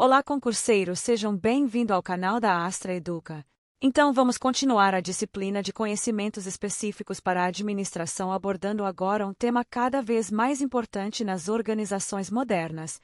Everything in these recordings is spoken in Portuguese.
Olá, concurseiros, sejam bem-vindos ao canal da Astra Educa. Então vamos continuar a disciplina de conhecimentos específicos para a administração, abordando agora um tema cada vez mais importante nas organizações modernas: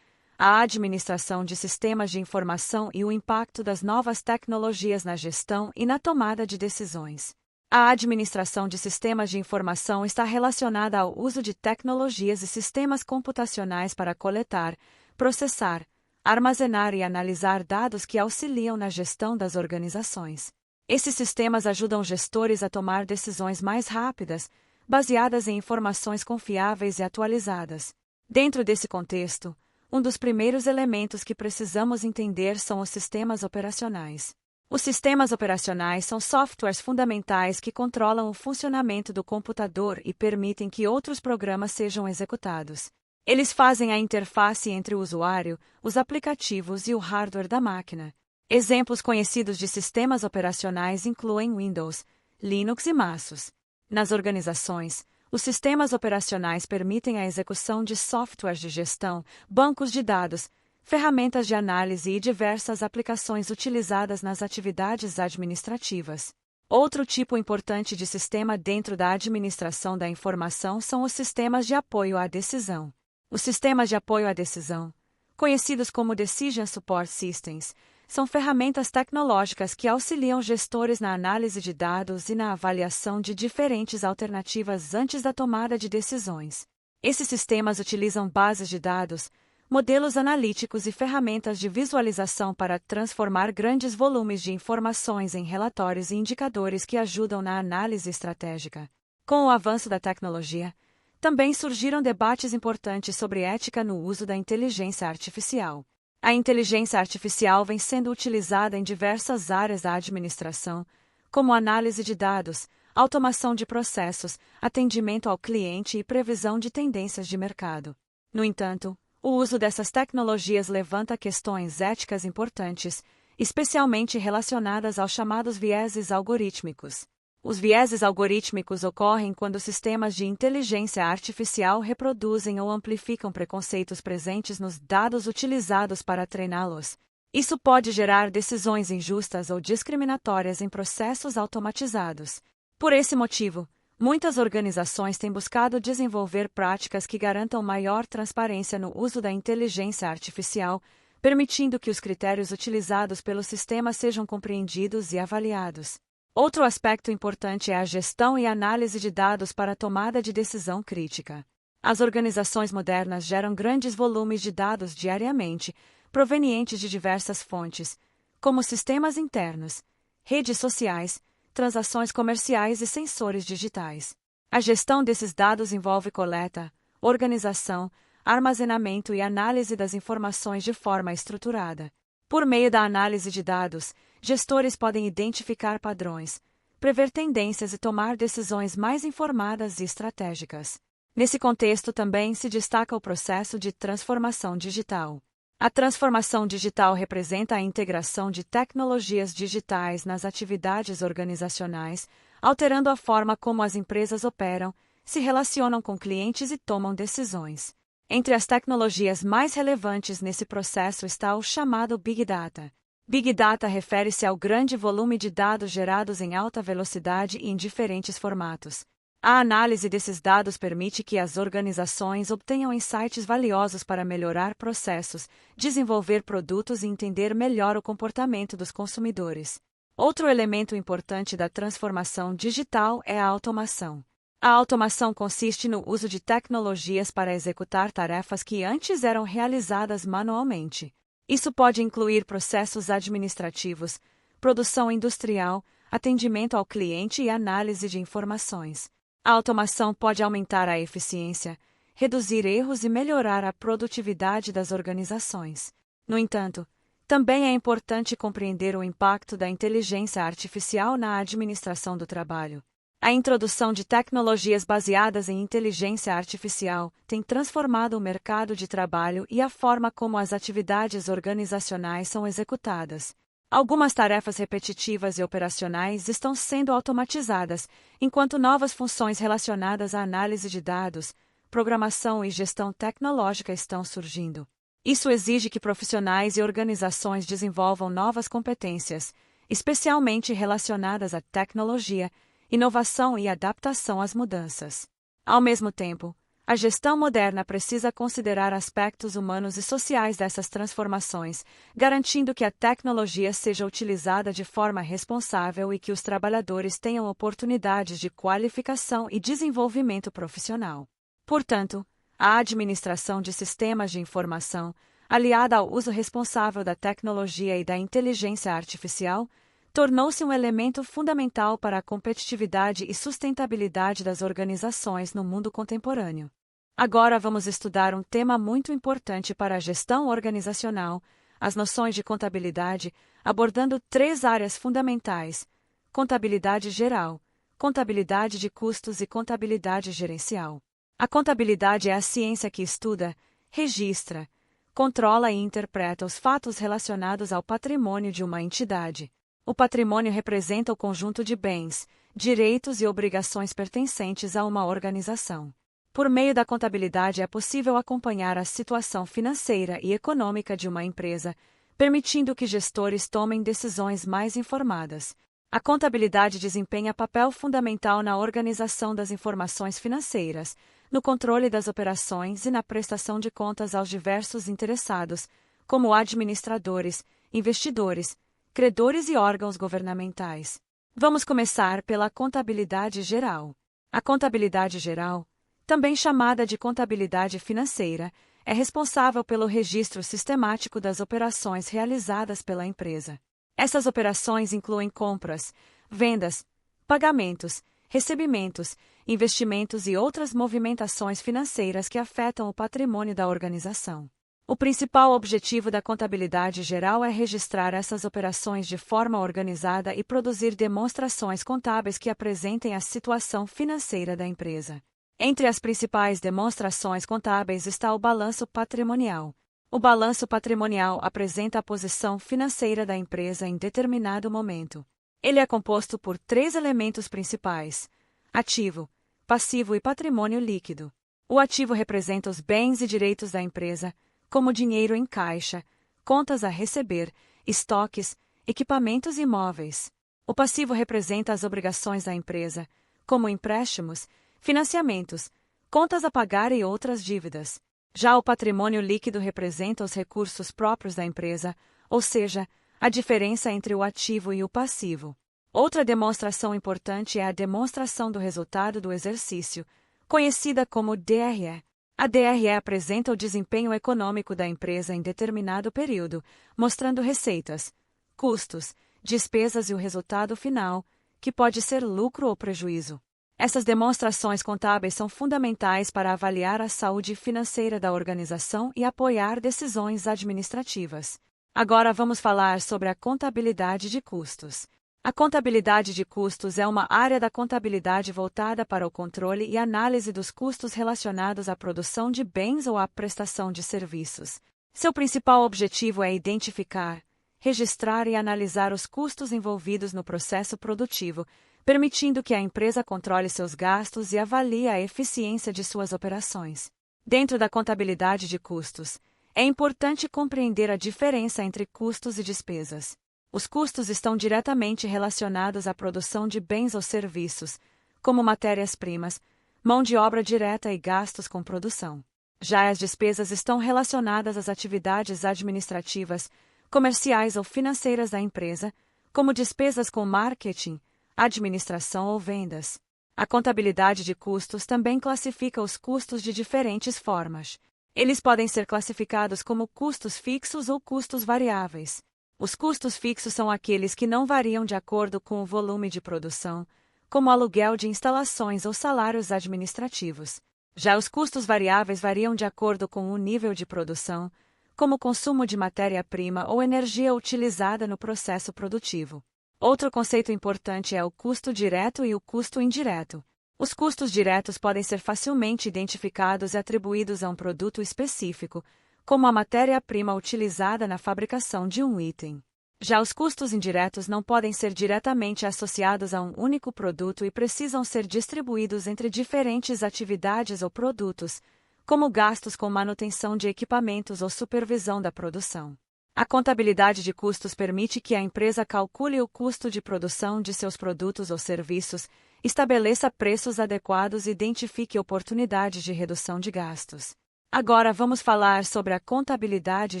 a administração de sistemas de informação e o impacto das novas tecnologias na gestão e na tomada de decisões. A administração de sistemas de informação está relacionada ao uso de tecnologias e sistemas computacionais para coletar, processar, armazenar e analisar dados que auxiliam na gestão das organizações. Esses sistemas ajudam gestores a tomar decisões mais rápidas, baseadas em informações confiáveis e atualizadas. Dentro desse contexto, um dos primeiros elementos que precisamos entender são os sistemas operacionais. Os sistemas operacionais são softwares fundamentais que controlam o funcionamento do computador e permitem que outros programas sejam executados. Eles fazem a interface entre o usuário, os aplicativos e o hardware da máquina. Exemplos conhecidos de sistemas operacionais incluem Windows, Linux e MASUS. Nas organizações, os sistemas operacionais permitem a execução de softwares de gestão, bancos de dados, ferramentas de análise e diversas aplicações utilizadas nas atividades administrativas. Outro tipo importante de sistema dentro da administração da informação são os sistemas de apoio à decisão. Os sistemas de apoio à decisão, conhecidos como Decision Support Systems, são ferramentas tecnológicas que auxiliam gestores na análise de dados e na avaliação de diferentes alternativas antes da tomada de decisões. Esses sistemas utilizam bases de dados, modelos analíticos e ferramentas de visualização para transformar grandes volumes de informações em relatórios e indicadores que ajudam na análise estratégica. Com o avanço da tecnologia, também surgiram debates importantes sobre ética no uso da inteligência artificial. A inteligência artificial vem sendo utilizada em diversas áreas da administração, como análise de dados, automação de processos, atendimento ao cliente e previsão de tendências de mercado. No entanto, o uso dessas tecnologias levanta questões éticas importantes, especialmente relacionadas aos chamados vieses algorítmicos. Os vieses algorítmicos ocorrem quando sistemas de inteligência artificial reproduzem ou amplificam preconceitos presentes nos dados utilizados para treiná-los. Isso pode gerar decisões injustas ou discriminatórias em processos automatizados. Por esse motivo, muitas organizações têm buscado desenvolver práticas que garantam maior transparência no uso da inteligência artificial, permitindo que os critérios utilizados pelo sistema sejam compreendidos e avaliados. Outro aspecto importante é a gestão e análise de dados para a tomada de decisão crítica. As organizações modernas geram grandes volumes de dados diariamente, provenientes de diversas fontes, como sistemas internos, redes sociais, transações comerciais e sensores digitais. A gestão desses dados envolve coleta, organização, armazenamento e análise das informações de forma estruturada. Por meio da análise de dados, gestores podem identificar padrões, prever tendências e tomar decisões mais informadas e estratégicas. Nesse contexto também se destaca o processo de transformação digital. A transformação digital representa a integração de tecnologias digitais nas atividades organizacionais, alterando a forma como as empresas operam, se relacionam com clientes e tomam decisões. Entre as tecnologias mais relevantes nesse processo está o chamado Big Data. Big Data refere-se ao grande volume de dados gerados em alta velocidade e em diferentes formatos. A análise desses dados permite que as organizações obtenham insights valiosos para melhorar processos, desenvolver produtos e entender melhor o comportamento dos consumidores. Outro elemento importante da transformação digital é a automação. A automação consiste no uso de tecnologias para executar tarefas que antes eram realizadas manualmente. Isso pode incluir processos administrativos, produção industrial, atendimento ao cliente e análise de informações. A automação pode aumentar a eficiência, reduzir erros e melhorar a produtividade das organizações. No entanto, também é importante compreender o impacto da inteligência artificial na administração do trabalho. A introdução de tecnologias baseadas em inteligência artificial tem transformado o mercado de trabalho e a forma como as atividades organizacionais são executadas. Algumas tarefas repetitivas e operacionais estão sendo automatizadas, enquanto novas funções relacionadas à análise de dados, programação e gestão tecnológica estão surgindo. Isso exige que profissionais e organizações desenvolvam novas competências, especialmente relacionadas à tecnologia, inovação e adaptação às mudanças. Ao mesmo tempo, a gestão moderna precisa considerar aspectos humanos e sociais dessas transformações, garantindo que a tecnologia seja utilizada de forma responsável e que os trabalhadores tenham oportunidades de qualificação e desenvolvimento profissional. Portanto, a administração de sistemas de informação, aliada ao uso responsável da tecnologia e da inteligência artificial, tornou-se um elemento fundamental para a competitividade e sustentabilidade das organizações no mundo contemporâneo. Agora vamos estudar um tema muito importante para a gestão organizacional, as noções de contabilidade, abordando 3 áreas fundamentais: contabilidade geral, contabilidade de custos e contabilidade gerencial. A contabilidade é a ciência que estuda, registra, controla e interpreta os fatos relacionados ao patrimônio de uma entidade. O patrimônio representa o conjunto de bens, direitos e obrigações pertencentes a uma organização. Por meio da contabilidade é possível acompanhar a situação financeira e econômica de uma empresa, permitindo que gestores tomem decisões mais informadas. A contabilidade desempenha papel fundamental na organização das informações financeiras, no controle das operações e na prestação de contas aos diversos interessados, como administradores, investidores, credores e órgãos governamentais. Vamos começar pela contabilidade geral. A contabilidade geral, também chamada de contabilidade financeira, é responsável pelo registro sistemático das operações realizadas pela empresa. Essas operações incluem compras, vendas, pagamentos, recebimentos, investimentos e outras movimentações financeiras que afetam o patrimônio da organização. O principal objetivo da contabilidade geral é registrar essas operações de forma organizada e produzir demonstrações contábeis que apresentem a situação financeira da empresa. Entre as principais demonstrações contábeis está o balanço patrimonial. O balanço patrimonial apresenta a posição financeira da empresa em determinado momento. Ele é composto por 3 elementos principais: ativo, passivo e patrimônio líquido. O ativo representa os bens e direitos da empresa, como dinheiro em caixa, contas a receber, estoques, equipamentos e imóveis. O passivo representa as obrigações da empresa, como empréstimos, financiamentos, contas a pagar e outras dívidas. Já o patrimônio líquido representa os recursos próprios da empresa, ou seja, a diferença entre o ativo e o passivo. Outra demonstração importante é a demonstração do resultado do exercício, conhecida como DRE. A DRE apresenta o desempenho econômico da empresa em determinado período, mostrando receitas, custos, despesas e o resultado final, que pode ser lucro ou prejuízo. Essas demonstrações contábeis são fundamentais para avaliar a saúde financeira da organização e apoiar decisões administrativas. Agora vamos falar sobre a contabilidade de custos. A contabilidade de custos é uma área da contabilidade voltada para o controle e análise dos custos relacionados à produção de bens ou à prestação de serviços. Seu principal objetivo é identificar, registrar e analisar os custos envolvidos no processo produtivo, permitindo que a empresa controle seus gastos e avalie a eficiência de suas operações. Dentro da contabilidade de custos, é importante compreender a diferença entre custos e despesas. Os custos estão diretamente relacionados à produção de bens ou serviços, como matérias-primas, mão de obra direta e gastos com produção. Já as despesas estão relacionadas às atividades administrativas, comerciais ou financeiras da empresa, como despesas com marketing, administração ou vendas. A contabilidade de custos também classifica os custos de diferentes formas. Eles podem ser classificados como custos fixos ou custos variáveis. Os custos fixos são aqueles que não variam de acordo com o volume de produção, como aluguel de instalações ou salários administrativos. Já os custos variáveis variam de acordo com o nível de produção, como consumo de matéria-prima ou energia utilizada no processo produtivo. Outro conceito importante é o custo direto e o custo indireto. Os custos diretos podem ser facilmente identificados e atribuídos a um produto específico, como a matéria-prima utilizada na fabricação de um item. Já os custos indiretos não podem ser diretamente associados a um único produto e precisam ser distribuídos entre diferentes atividades ou produtos, como gastos com manutenção de equipamentos ou supervisão da produção. A contabilidade de custos permite que a empresa calcule o custo de produção de seus produtos ou serviços, estabeleça preços adequados e identifique oportunidades de redução de gastos. Agora vamos falar sobre a contabilidade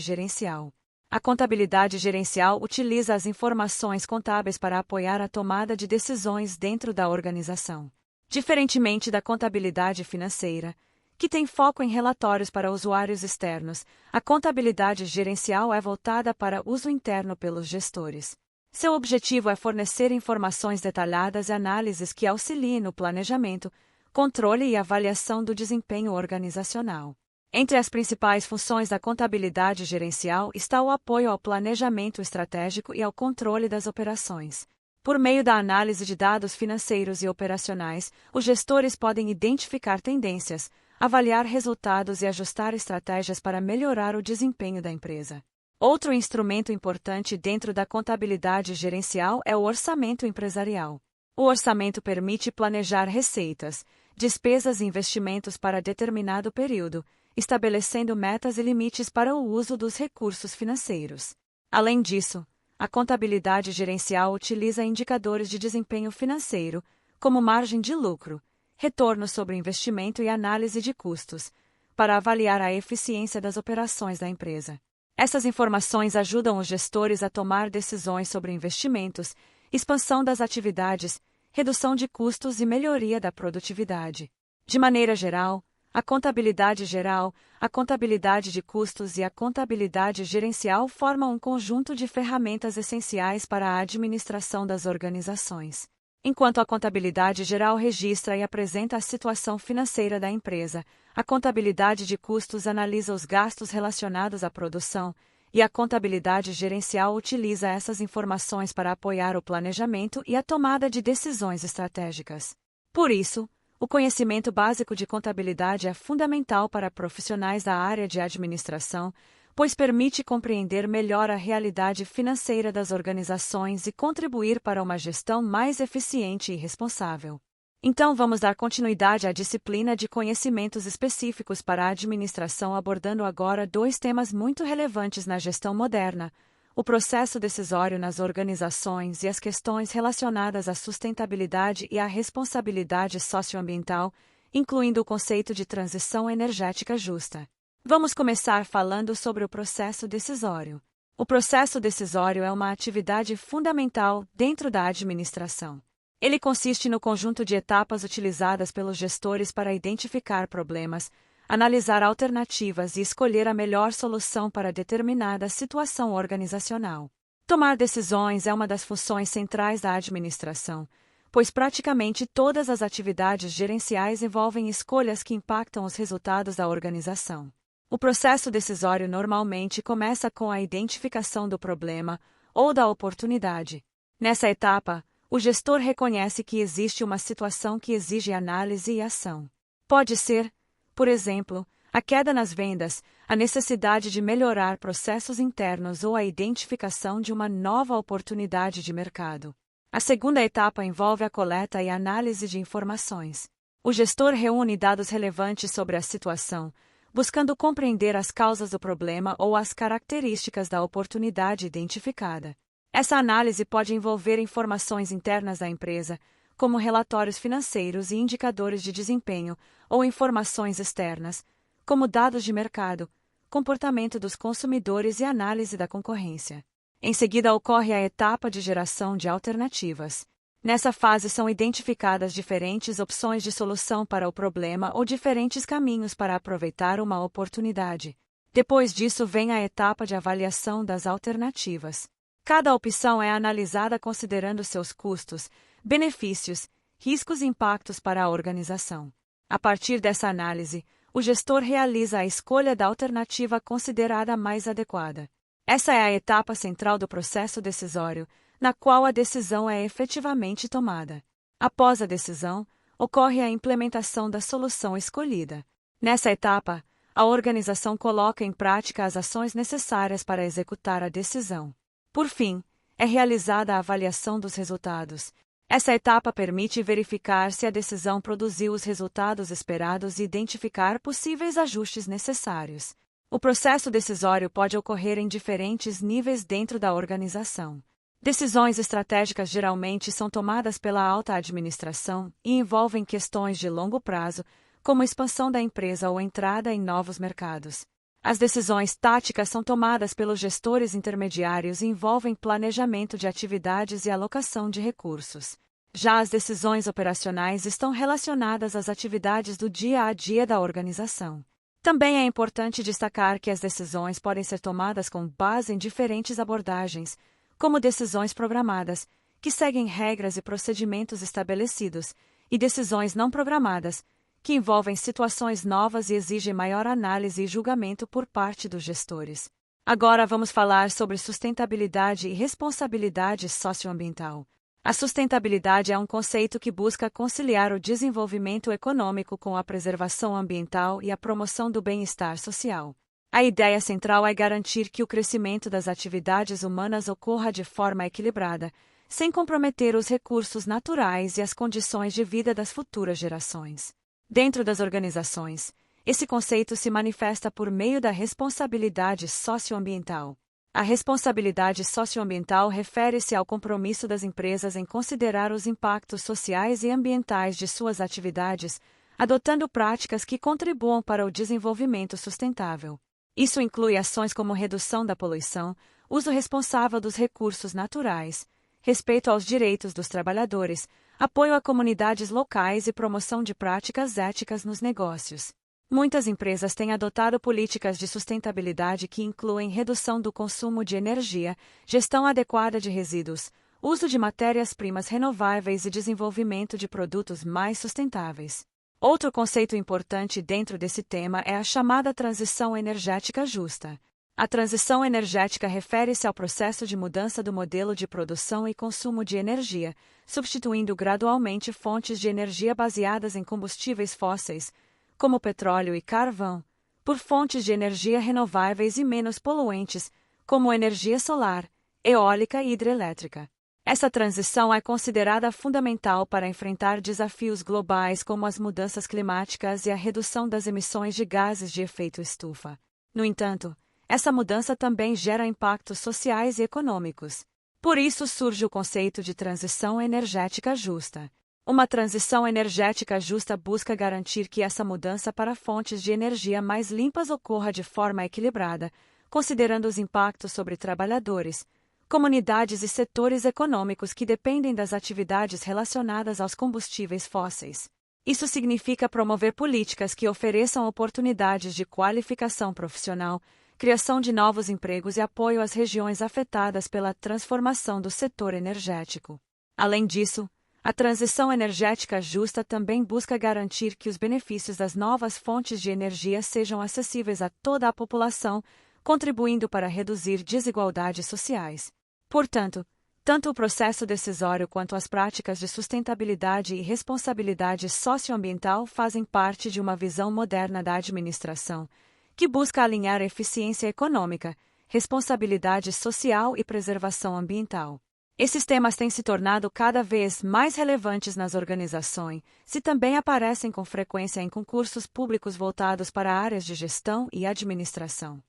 gerencial. A contabilidade gerencial utiliza as informações contábeis para apoiar a tomada de decisões dentro da organização. Diferentemente da contabilidade financeira, que tem foco em relatórios para usuários externos, a contabilidade gerencial é voltada para uso interno pelos gestores. Seu objetivo é fornecer informações detalhadas e análises que auxiliem no planejamento, controle e avaliação do desempenho organizacional. Entre as principais funções da contabilidade gerencial está o apoio ao planejamento estratégico e ao controle das operações. Por meio da análise de dados financeiros e operacionais, os gestores podem identificar tendências, avaliar resultados e ajustar estratégias para melhorar o desempenho da empresa. Outro instrumento importante dentro da contabilidade gerencial é o orçamento empresarial. O orçamento permite planejar receitas, despesas e investimentos para determinado período, estabelecendo metas e limites para o uso dos recursos financeiros. Além disso, a contabilidade gerencial utiliza indicadores de desempenho financeiro, como margem de lucro, retorno sobre investimento e análise de custos, para avaliar a eficiência das operações da empresa. Essas informações ajudam os gestores a tomar decisões sobre investimentos, expansão das atividades, redução de custos e melhoria da produtividade. De maneira geral, a contabilidade geral, a contabilidade de custos e a contabilidade gerencial formam um conjunto de ferramentas essenciais para a administração das organizações. Enquanto a contabilidade geral registra e apresenta a situação financeira da empresa, a contabilidade de custos analisa os gastos relacionados à produção, e a contabilidade gerencial utiliza essas informações para apoiar o planejamento e a tomada de decisões estratégicas. Por isso, o conhecimento básico de contabilidade é fundamental para profissionais da área de administração, pois permite compreender melhor a realidade financeira das organizações e contribuir para uma gestão mais eficiente e responsável. Então vamos dar continuidade à disciplina de conhecimentos específicos para a administração, abordando agora dois temas muito relevantes na gestão moderna: o processo decisório nas organizações e as questões relacionadas à sustentabilidade e à responsabilidade socioambiental, incluindo o conceito de transição energética justa. Vamos começar falando sobre o processo decisório. O processo decisório é uma atividade fundamental dentro da administração. Ele consiste no conjunto de etapas utilizadas pelos gestores para identificar problemas, analisar alternativas e escolher a melhor solução para determinada situação organizacional. Tomar decisões é uma das funções centrais da administração, pois praticamente todas as atividades gerenciais envolvem escolhas que impactam os resultados da organização. O processo decisório normalmente começa com a identificação do problema ou da oportunidade. Nessa etapa, o gestor reconhece que existe uma situação que exige análise e ação. Pode ser, por exemplo, a queda nas vendas, a necessidade de melhorar processos internos ou a identificação de uma nova oportunidade de mercado. A segunda etapa envolve a coleta e análise de informações. O gestor reúne dados relevantes sobre a situação, buscando compreender as causas do problema ou as características da oportunidade identificada. Essa análise pode envolver informações internas da empresa, como relatórios financeiros e indicadores de desempenho, ou informações externas, como dados de mercado, comportamento dos consumidores e análise da concorrência. Em seguida ocorre a etapa de geração de alternativas. Nessa fase são identificadas diferentes opções de solução para o problema ou diferentes caminhos para aproveitar uma oportunidade. Depois disso vem a etapa de avaliação das alternativas. Cada opção é analisada considerando seus custos, benefícios, riscos e impactos para a organização. A partir dessa análise, o gestor realiza a escolha da alternativa considerada mais adequada. Essa é a etapa central do processo decisório, na qual a decisão é efetivamente tomada. Após a decisão, ocorre a implementação da solução escolhida. Nessa etapa, a organização coloca em prática as ações necessárias para executar a decisão. Por fim, é realizada a avaliação dos resultados, Essa etapa permite verificar se a decisão produziu os resultados esperados e identificar possíveis ajustes necessários. O processo decisório pode ocorrer em diferentes níveis dentro da organização. Decisões estratégicas geralmente são tomadas pela alta administração e envolvem questões de longo prazo, como a expansão da empresa ou entrada em novos mercados. As decisões táticas são tomadas pelos gestores intermediários e envolvem planejamento de atividades e alocação de recursos. Já as decisões operacionais estão relacionadas às atividades do dia a dia da organização. Também é importante destacar que as decisões podem ser tomadas com base em diferentes abordagens, como decisões programadas, que seguem regras e procedimentos estabelecidos, e decisões não programadas, que envolvem situações novas e exigem maior análise e julgamento por parte dos gestores. Agora vamos falar sobre sustentabilidade e responsabilidade socioambiental. A sustentabilidade é um conceito que busca conciliar o desenvolvimento econômico com a preservação ambiental e a promoção do bem-estar social. A ideia central é garantir que o crescimento das atividades humanas ocorra de forma equilibrada, sem comprometer os recursos naturais e as condições de vida das futuras gerações. Dentro das organizações, esse conceito se manifesta por meio da responsabilidade socioambiental. A responsabilidade socioambiental refere-se ao compromisso das empresas em considerar os impactos sociais e ambientais de suas atividades, adotando práticas que contribuam para o desenvolvimento sustentável. Isso inclui ações como redução da poluição, uso responsável dos recursos naturais, respeito aos direitos dos trabalhadores, apoio a comunidades locais e promoção de práticas éticas nos negócios. Muitas empresas têm adotado políticas de sustentabilidade que incluem redução do consumo de energia, gestão adequada de resíduos, uso de matérias-primas renováveis e desenvolvimento de produtos mais sustentáveis. Outro conceito importante dentro desse tema é a chamada transição energética justa. A transição energética refere-se ao processo de mudança do modelo de produção e consumo de energia, substituindo gradualmente fontes de energia baseadas em combustíveis fósseis, como petróleo e carvão, por fontes de energia renováveis e menos poluentes, como energia solar, eólica e hidrelétrica. Essa transição é considerada fundamental para enfrentar desafios globais como as mudanças climáticas e a redução das emissões de gases de efeito estufa. No entanto, essa mudança também gera impactos sociais e econômicos. Por isso surge o conceito de transição energética justa. Uma transição energética justa busca garantir que essa mudança para fontes de energia mais limpas ocorra de forma equilibrada, considerando os impactos sobre trabalhadores, comunidades e setores econômicos que dependem das atividades relacionadas aos combustíveis fósseis. Isso significa promover políticas que ofereçam oportunidades de qualificação profissional, criação de novos empregos e apoio às regiões afetadas pela transformação do setor energético. Além disso, a transição energética justa também busca garantir que os benefícios das novas fontes de energia sejam acessíveis a toda a população, contribuindo para reduzir desigualdades sociais. Portanto, tanto o processo decisório quanto as práticas de sustentabilidade e responsabilidade socioambiental fazem parte de uma visão moderna da administração, que busca alinhar eficiência econômica, responsabilidade social e preservação ambiental. Esses temas têm se tornado cada vez mais relevantes nas organizações e também aparecem com frequência em concursos públicos voltados para áreas de gestão e administração.